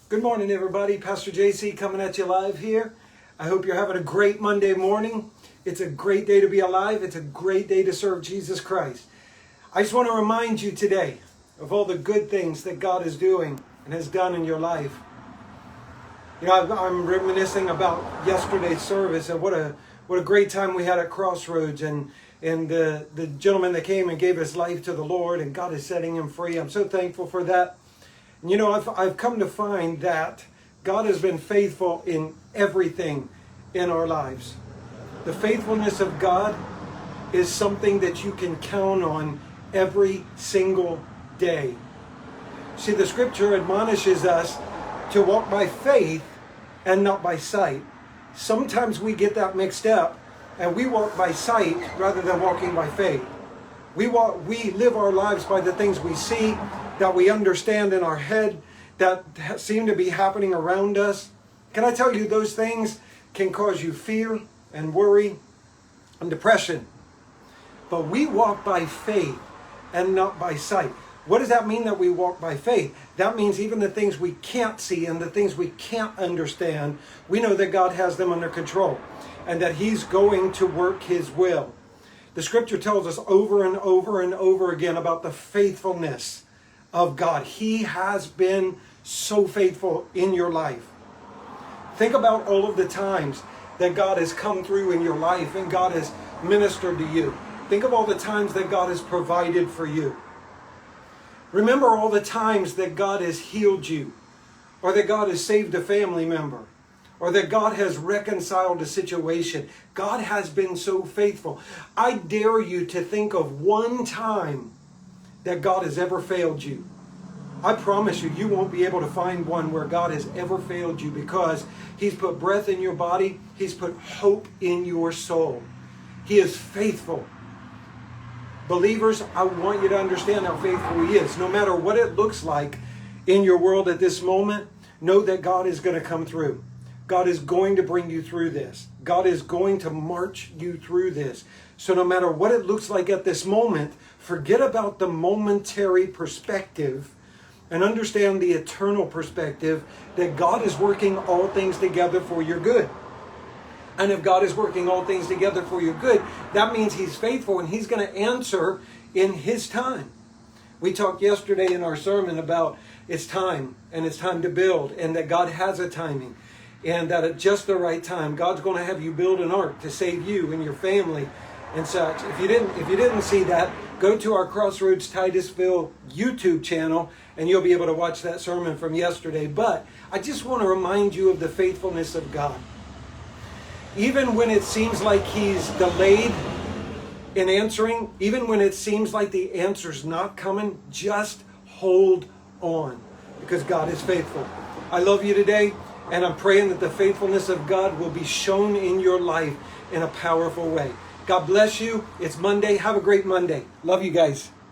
Good morning, everybody. Pastor JC coming at you live here. I hope you're having a great Monday morning. It's a great day to be alive. It's a great day to serve Jesus Christ. I just want to remind you today of all the good things that God is doing and has done in your life. You know, I'm reminiscing about yesterday's service and what a great time we had at Crossroads, and the gentleman that came and gave his life to the Lord, and God is setting him free. I'm so thankful for that. You know, I've come to find that God has been faithful in everything in our lives. The faithfulness of God is something that you can count on every single day. See, the scripture admonishes us to walk by faith and not by sight. Sometimes we get that mixed up and we walk by sight rather than walking by faith. We live our lives by the things we see, that we understand in our head, that seem to be happening around us. Can I tell you, those things can cause you fear and worry and depression. But we walk by faith and not by sight. What does that mean, that we walk by faith? That means even the things we can't see and the things we can't understand, we know that God has them under control and that He's going to work His will. The scripture tells us over and over and over again about the faithfulness of God. He has been so faithful in your life. Think about all of the times that God has come through in your life and God has ministered to you. Think of all the times that God has provided for you. Remember all the times that God has healed you, or that God has saved a family member, or that God has reconciled a situation. God has been so faithful. I dare you to think of one time that God has ever failed you. I promise you, you won't be able to find one where God has ever failed you, because He's put breath in your body. He's put hope in your soul. He is faithful. Believers, I want you to understand how faithful He is. No matter what it looks like in your world at this moment, know that God is going to come through. God is going to bring you through this. God is going to march you through this. So no matter what it looks like at this moment, forget about the momentary perspective and understand the eternal perspective, that God is working all things together for your good. And if God is working all things together for your good, that means He's faithful and He's going to answer in His time. We talked yesterday in our sermon about it's time, and it's time to build, and that God has a timing, and that at just the right time, God's going to have you build an ark to save you and your family and such. If you didn't see that, go to our Crossroads Titusville YouTube channel, and you'll be able to watch that sermon from yesterday. But I just want to remind you of the faithfulness of God. Even when it seems like He's delayed in answering, even when it seems like the answer's not coming, just hold on, because God is faithful. I love you today, and I'm praying that the faithfulness of God will be shown in your life in a powerful way. God bless you. It's Monday. Have a great Monday. Love you guys.